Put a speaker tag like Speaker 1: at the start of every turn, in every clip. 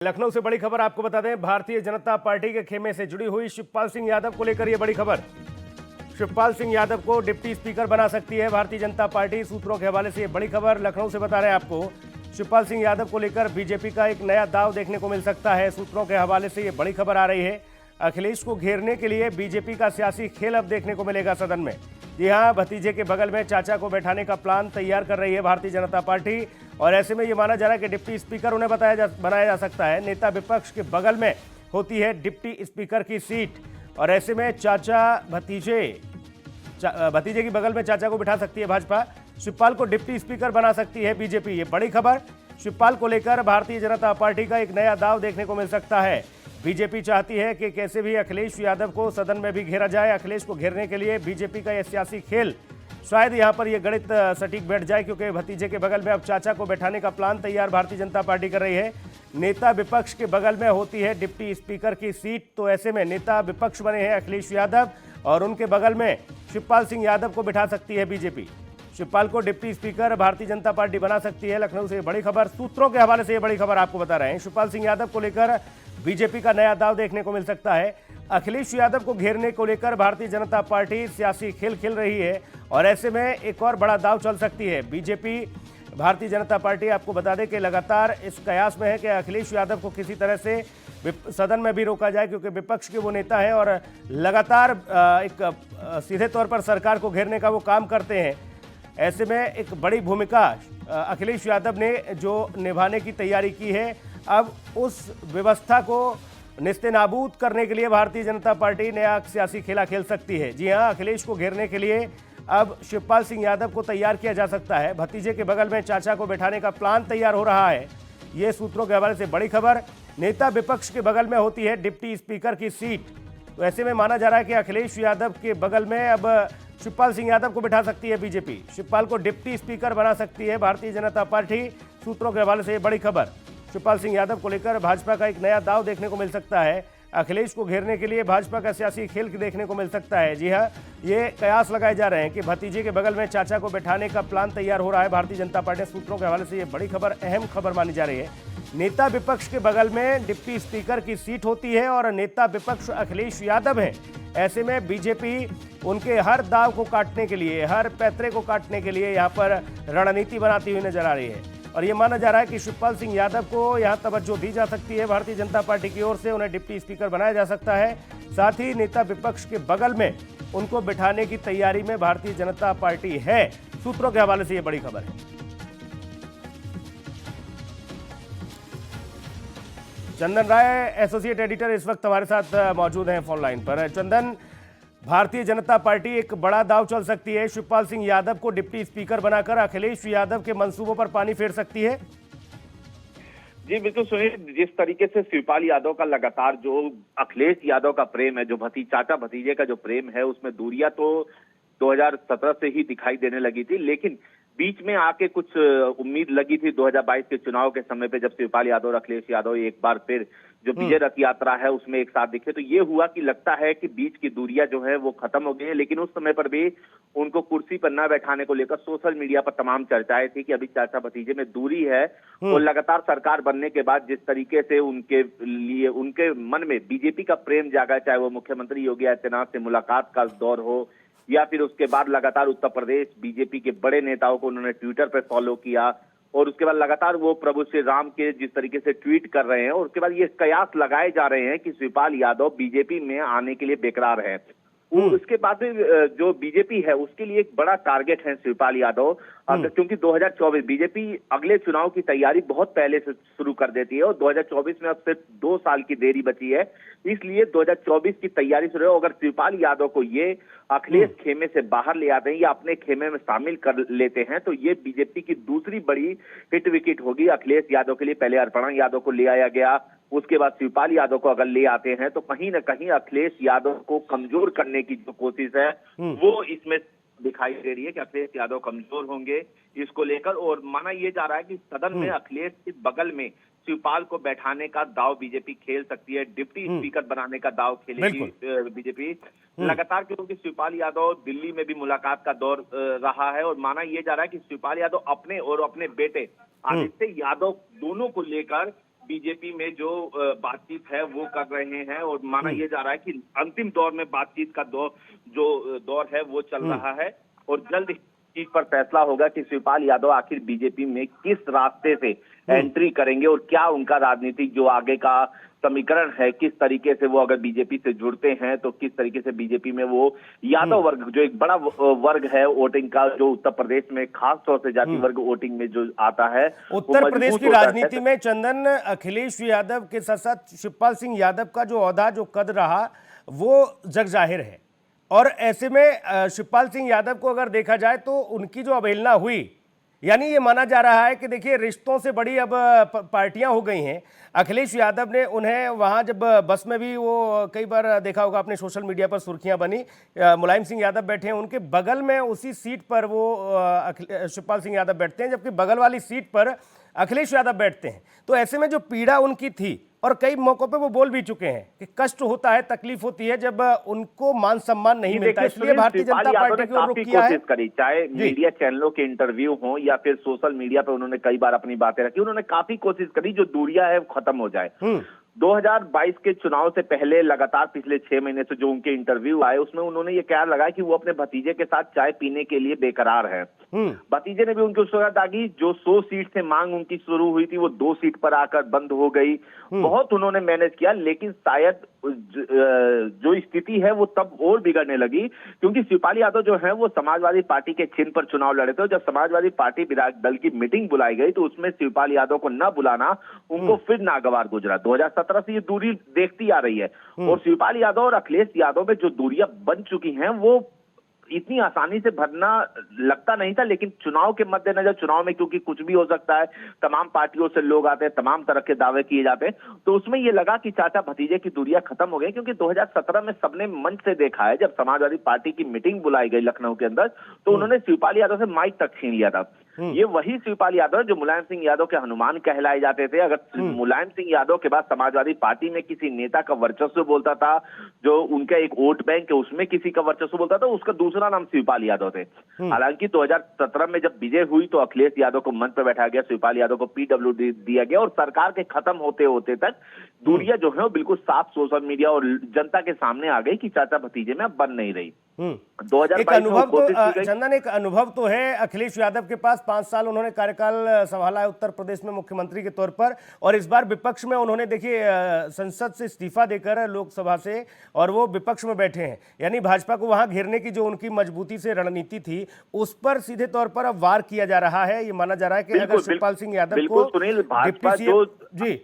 Speaker 1: लखनऊ से बड़ी खबर आपको बता दें, भारतीय जनता पार्टी के खेमे से जुड़ी हुई शिवपाल सिंह यादव को लेकर यह बड़ी खबर। शिवपाल सिंह यादव को डिप्टी स्पीकर बना सकती है भारतीय जनता पार्टी। सूत्रों के हवाले से यह बड़ी खबर लखनऊ से बता रहे हैं आपको। शिवपाल सिंह यादव को लेकर बीजेपी का एक नया दांव देखने को मिल सकता है। सूत्रों के हवाले से यह बड़ी खबर आ रही है। अखिलेश को घेरने के लिए बीजेपी का सियासी खेल अब देखने को मिलेगा सदन में। जी हाँ, भतीजे के बगल में चाचा को बैठाने का प्लान तैयार कर रही है भारतीय जनता पार्टी। और ऐसे में ये माना जा रहा है कि डिप्टी स्पीकर उन्हें बनाया जा सकता है। नेता विपक्ष के बगल में होती है डिप्टी स्पीकर की सीट, और ऐसे में भतीजे की बगल में चाचा को बिठा सकती है भाजपा। शिवपाल को डिप्टी स्पीकर बना सकती है बीजेपी। ये बड़ी खबर। शिवपाल को लेकर भारतीय जनता पार्टी का एक नया दांव देखने को मिल सकता है। बीजेपी चाहती है कि कैसे भी अखिलेश यादव को सदन में भी घेरा जाए। अखिलेश को घेरने के लिए बीजेपी का यह सियासी खेल, शायद यहां पर यह गणित सटीक बैठ जाए, क्योंकि भतीजे के बगल में अब चाचा को बैठाने का प्लान तैयार भारतीय जनता पार्टी कर रही है। नेता विपक्ष के बगल में होती है डिप्टी स्पीकर की सीट, तो ऐसे में नेता विपक्ष बने हैं अखिलेश यादव और उनके बगल में शिवपाल सिंह यादव को बिठा सकती है बीजेपी। शिवपाल को deputy speaker Bharatiya Janata party बना सकती है। लखनऊ से बड़ी खबर, सूत्रों के हवाले से यह बड़ी खबर आपको बता रहे हैं। शिवपाल सिंह यादव को लेकर बीजेपी का नया दांव देखने को मिल सकता है। अखिलेश यादव को घेरने को लेकर भारतीय जनता पार्टी सियासी खेल खेल रही है, और ऐसे में एक और बड़ा दांव चल सकती है। बीजेपी भारतीय जनता पार्टी आपको बता दें कि लगातार इस कयास में है कि अखिलेश यादव को किसी तरह से सदन में भी रोका जाए, क्योंकि विपक्ष के वो नेता हैं और लगातार एक सीधे तौर पर सरकार को घेरने का वो काम करते हैं। ऐसे में एक बड़ी भूमिका अखिलेश यादव ने जो निभाने की तैयारी की है, अब उस व्यवस्था को नेस्तनाबूद करने के लिए भारतीय जनता पार्टी नया सियासी खेला खेल सकती है। जी हां, अखिलेश को घेरने के लिए अब शिवपाल सिंह यादव को तैयार किया जा सकता है। भतीजे के बगल में चाचा को बैठाने का प्लान तैयार हो रहा है। ये सूत्रों के हवाले से बड़ी खबर। नेता विपक्ष के बगल में होती है डिप्टी स्पीकर की सीट, तो ऐसे में माना जा रहा है कि अखिलेश यादव के बगल में अब शिवपाल सिंह यादव को बिठा सकती है बीजेपी। शिवपाल को डिप्टी स्पीकर बना सकती है भारतीय जनता पार्टी। सूत्रों के हवाले से बड़ी खबर। शिवपाल सिंह यादव को लेकर भाजपा का एक नया दांव देखने को मिल सकता है। अखिलेश को घेरने के लिए भाजपा का सियासी खेल देखने को मिल सकता है। जी हां, ये कयास लगाए जा रहे हैं कि भतीजे के बगल में चाचा को बैठाने का प्लान तैयार हो रहा है भारतीय जनता पार्टी। सूत्रों के हवाले से ये बड़ी खबर, अहम खबर मानी जा रही है। नेता विपक्ष के बगल में डिप्टी स्पीकर की सीट होती है और नेता विपक्ष अखिलेश यादव है। ऐसे में बीजेपी उनके हर दाव को काटने के लिए, हर पैतरे को काटने के लिए यहाँ पर रणनीति बनाती हुई नजर आ रही है। और ये माना जा रहा है कि शिवपाल सिंह यादव को यहाँ तवज्जो दी जा सकती है भारतीय जनता पार्टी की ओर से। उन्हें डिप्टी स्पीकर बनाया जा सकता है। साथ ही नेता विपक्ष के बगल में उनको बिठाने की तैयारी में भारतीय जनता पार्टी है। सूत्रों के हवाले से ये बड़ी खबर है। चंदन राय, एसोसिएट एडिटर, इस वक्त हमारे साथ मौजूद हैं फोन लाइन पर। चंदन, भारतीय जनता पार्टी एक बड़ा दांव चल सकती है। शिवपाल सिंह यादव को डिप्टी स्पीकर बनाकर अखिलेश यादव के मंसूबों पर पानी फेर सकती है।
Speaker 2: जी बिल्कुल सुनिए, जिस तरीके से शिवपाल यादव का लगातार जो अखिलेश यादव का प्रेम है, जो चाचा भतीजे का जो प्रेम है, उसमें दूरियां तो 2017 से ही दिखाई देने लगी थी, लेकिन बीच में आके कुछ उम्मीद लगी थी 2022 के चुनाव के समय पे, जब शिवपाल यादव और अखिलेश यादव एक बार फिर जो विजय रथ यात्रा है उसमें एक साथ दिखे, तो ये हुआ कि लगता है कि बीच की दूरियां जो है वो खत्म हो गई है। लेकिन उस समय पर भी उनको कुर्सी पर न बैठाने को लेकर सोशल मीडिया पर तमाम चर्चाएं थी कि अभी चाचा भतीजे में दूरी है। और लगातार सरकार बनने के बाद जिस तरीके से उनके लिए, उनके मन में बीजेपी का प्रेम जागा, चाहे वो मुख्यमंत्री योगी आदित्यनाथ से मुलाकात का दौर हो या फिर उसके बाद लगातार उत्तर प्रदेश बीजेपी के बड़े नेताओं को उन्होंने ट्विटर पर फॉलो किया, और उसके बाद लगातार वो प्रभु श्री राम के जिस तरीके से ट्वीट कर रहे हैं, और उसके बाद ये कयास लगाए जा रहे हैं कि शिवपाल यादव बीजेपी में आने के लिए बेकरार है। उसके बाद जो बीजेपी है उसके लिए एक बड़ा टारगेट है शिवपाल यादव, क्योंकि 2024 बीजेपी अगले चुनाव की तैयारी बहुत पहले से शुरू कर देती है और 2024 में अब सिर्फ 2 साल की देरी बची है, इसलिए 2024 की तैयारी शुरू है। अगर शिवपाल यादव को ये अखिलेश खेमे से बाहर ले आते हैं या अपने खेमे में शामिल कर लेते हैं, तो ये बीजेपी की दूसरी बड़ी हिट विकेट होगी अखिलेश यादव के लिए। पहले अर्पणा यादव को ले आया गया, उसके बाद शिवपाल यादव को अगर ले आते हैं तो कहीं ना कहीं अखिलेश यादव को कमजोर करने की जो कोशिश है वो इसमें दिखाई दे रही है कि अखिलेश यादव कमजोर होंगे इसको लेकर। और माना यह जा रहा है कि सदन में अखिलेश के बगल में शिवपाल को बैठाने का दाव बीजेपी खेल सकती है, डिप्टी स्पीकर बनाने का दाव खेलेगी बीजेपी लगातार, क्योंकि शिवपाल यादव दिल्ली में भी मुलाकात का दौर रहा है। और माना यह जा रहा है कि शिवपाल यादव अपने और अपने बेटे आदित्य यादव दोनों को लेकर बीजेपी में जो बातचीत है वो कर रहे हैं और माना ये जा रहा है कि अंतिम दौर में बातचीत का दौर है वो चल रहा है और जल्द इस चीज पर फैसला होगा कि शिवपाल यादव आखिर बीजेपी में किस रास्ते से एंट्री करेंगे और क्या उनका राजनीतिक जो आगे का समीकरण है, किस तरीके से वो अगर बीजेपी से जुड़ते हैं तो किस तरीके से बीजेपी में वो यादव वर्ग जो एक बड़ा वर्ग है वोटिंग का, जो उत्तर प्रदेश में खास तौर से जाति वर्ग वोटिंग में जो आता है,
Speaker 1: उत्तर प्रदेश की राजनीति में चंदन अखिलेश यादव के साथ साथ शिवपाल सिंह यादव का जो औहदा जो कद रहा वो जग जाहिर है। और ऐसे में शिवपाल सिंह यादव को अगर देखा जाए तो उनकी जो अवहेलना हुई, यानी ये माना जा रहा है कि देखिए रिश्तों से बड़ी अब पार्टियां हो गई हैं। अखिलेश यादव ने उन्हें वहां जब बस में भी वो कई बार देखा होगा आपने सोशल मीडिया पर सुर्खियां बनी, मुलायम सिंह यादव बैठे हैं उनके बगल में, उसी सीट पर वो शिवपाल सिंह यादव बैठते हैं, जबकि बगल वाली सीट पर अखिलेश यादव बैठते हैं। तो ऐसे में जो पीड़ा उनकी थी, और कई मौकों पे वो बोल भी चुके हैं कि कष्ट होता है, तकलीफ होती है जब उनको मान सम्मान नहीं मिलता, इसलिए भारतीय जनता पार्टी की ओर रुख किया है।
Speaker 2: करी, चाहे मीडिया चैनलों के इंटरव्यू हो या फिर सोशल मीडिया पे उन्होंने कई बार अपनी बातें रखी, उन्होंने काफी कोशिश करी जो दूरियां है खत्म हो जाए। 2022 के चुनाव से पहले लगातार पिछले 6 महीने से जो उनके इंटरव्यू आए उसमें उन्होंने ये ख्याल लगाया कि वो अपने भतीजे के साथ चाय पीने के लिए बेकरार है। भतीजे ने भी उनकी उस वक्त दागी, जो 100 सीट से मांग उनकी शुरू हुई थी वो 2 सीट पर आकर बंद हो गई। बहुत उन्होंने मैनेज किया, लेकिन शायद जो स्थिति है वो तब और बिगड़ने लगी क्योंकि शिवपाल यादव जो है वो समाजवादी पार्टी के चिन्ह पर चुनाव लड़े थे। जब समाजवादी पार्टी विधायक दल की मीटिंग बुलाई गई तो उसमें शिवपाल यादव को न बुलाना उनको फिर नागवार गुजरा। 2017 से ये दूरी देखती आ रही है और शिवपाल यादव और अखिलेश यादव में जो दूरियां बन चुकी हैं वो इतनी आसानी से भरना लगता नहीं था, लेकिन चुनाव के मद्देनजर, चुनाव में क्योंकि कुछ भी हो सकता है, तमाम पार्टियों से लोग आते हैं, तमाम तरह के दावे किए जाते हैं, तो उसमें यह लगा कि चाचा भतीजे की दूरियां खत्म हो गई। क्योंकि 2017 में सबने मंच से देखा है, जब समाजवादी पार्टी की मीटिंग बुलाई गई लखनऊ के अंदर तो उन्होंने शिवपाल यादव से माइक तक छीन लिया था। ये वही शिवपाल यादव जो मुलायम सिंह यादव के हनुमान कहलाए जाते थे। अगर मुलायम सिंह यादव के बाद समाजवादी पार्टी में किसी नेता का वर्चस्व बोलता था, जो उनका एक वोट बैंक है उसमें किसी का वर्चस्व बोलता था, उसका दूसरा नाम शिवपाल यादव थे। हालांकि 2017 में जब विजय हुई तो अखिलेश यादव को मंच पर बैठाया गया, शिवपाल यादव को पीडब्ल्यूडी दिया गया और सरकार के खत्म होते होते तक दूरियां जो है बिल्कुल साफ सोशल मीडिया और जनता के सामने आ गई कि चाचा भतीजे में अब बन नहीं रही।
Speaker 1: 2022 तो चंदन एक अनुभव तो है अखिलेश यादव के पास, 5 साल उन्होंने कार्यकाल संभाला है उत्तर प्रदेश में मुख्यमंत्री के तौर पर, और इस बार विपक्ष में उन्होंने देखिए संसद से इस्तीफा देकर लोकसभा से, और वो विपक्ष में बैठे हैं। यानी भाजपा को वहां घेरने की जो उनकी मजबूती से रणनीति थी उस पर सीधे तौर पर अब वार किया जा रहा है। ये माना जा रहा है कि अगर शिवपाल सिंह यादव को
Speaker 2: सुनील, भाजपा जो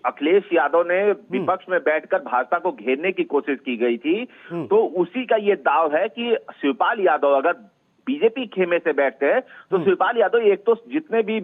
Speaker 2: अखिलेश यादव ने विपक्ष में बैठकर भाजपा को घेरने की कोशिश की गई थी, तो उसी का ये दाव है कि शिवपाल यादव अगर बीजेपी खेमे से बैठते हैं तो शिवपाल यादव एक तो जितने भी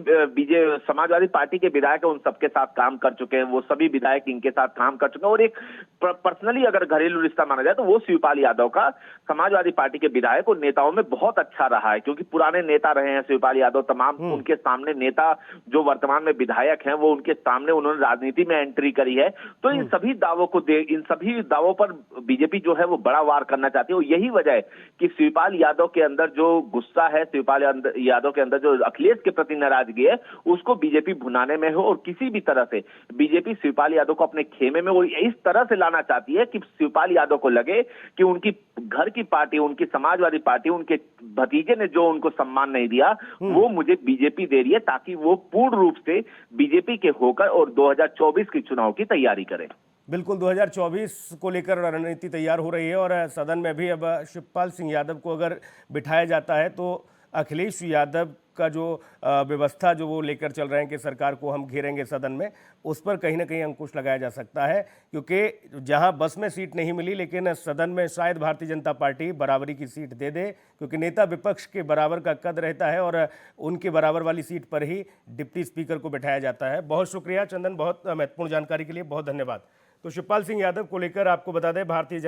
Speaker 2: समाजवादी पार्टी के विधायक हैं उन सबके साथ काम कर चुके हैं, वो सभी विधायक इनके साथ काम कर चुके हैं, और एक पर्सनली अगर घरेलू रिश्ता माना जाए तो वो शिवपाल यादव का समाजवादी पार्टी के विधायक और नेताओं में बहुत अच्छा रहा है, क्योंकि पुराने नेता रहे हैं शिवपाल यादव। तमाम उनके सामने नेता जो वर्तमान में विधायक हैं वो उनके सामने उन्होंने राजनीति में एंट्री करी है। तो इन सभी दावों पर बीजेपी जो है वो बड़ा वार करना चाहती है, और यही वजह है कि शिवपाल यादव के अंदर जो गुस्सा है, शिवपाल यादव के अंदर जो अखिलेश के प्रति नाराजगी है, उसको बीजेपी भुनाने में हो, और किसी भी तरह से बीजेपी शिवपाल यादव को अपने खेमे में और इस तरह से लाना चाहती है कि शिवपाल यादव को लगे कि उनकी घर की पार्टी, उनकी समाजवादी पार्टी, उनके भतीजे ने जो उनको सम्मान नहीं दिया वो मुझे बीजेपी दे रही है, ताकि वो पूर्ण रूप से बीजेपी के होकर और 2024 के चुनाव की तैयारी करें।
Speaker 1: बिल्कुल, 2024 को लेकर रणनीति तैयार हो रही है, और सदन में भी अब शिवपाल सिंह यादव को अगर बिठाया जाता है तो अखिलेश यादव का जो व्यवस्था जो वो लेकर चल रहे हैं कि सरकार को हम घेरेंगे सदन में, उस पर कहीं ना कहीं अंकुश लगाया जा सकता है। क्योंकि जहां बस में सीट नहीं मिली, लेकिन सदन में शायद भारतीय जनता पार्टी बराबरी की सीट दे दे, क्योंकि नेता विपक्ष के बराबर का कद रहता है और उनके बराबर वाली सीट पर ही डिप्टी स्पीकर को बिठाया जाता है। बहुत शुक्रिया चंदन, बहुत महत्वपूर्ण जानकारी के लिए बहुत धन्यवाद। तो शिवपाल सिंह यादव को लेकर आपको बता दें, भारतीय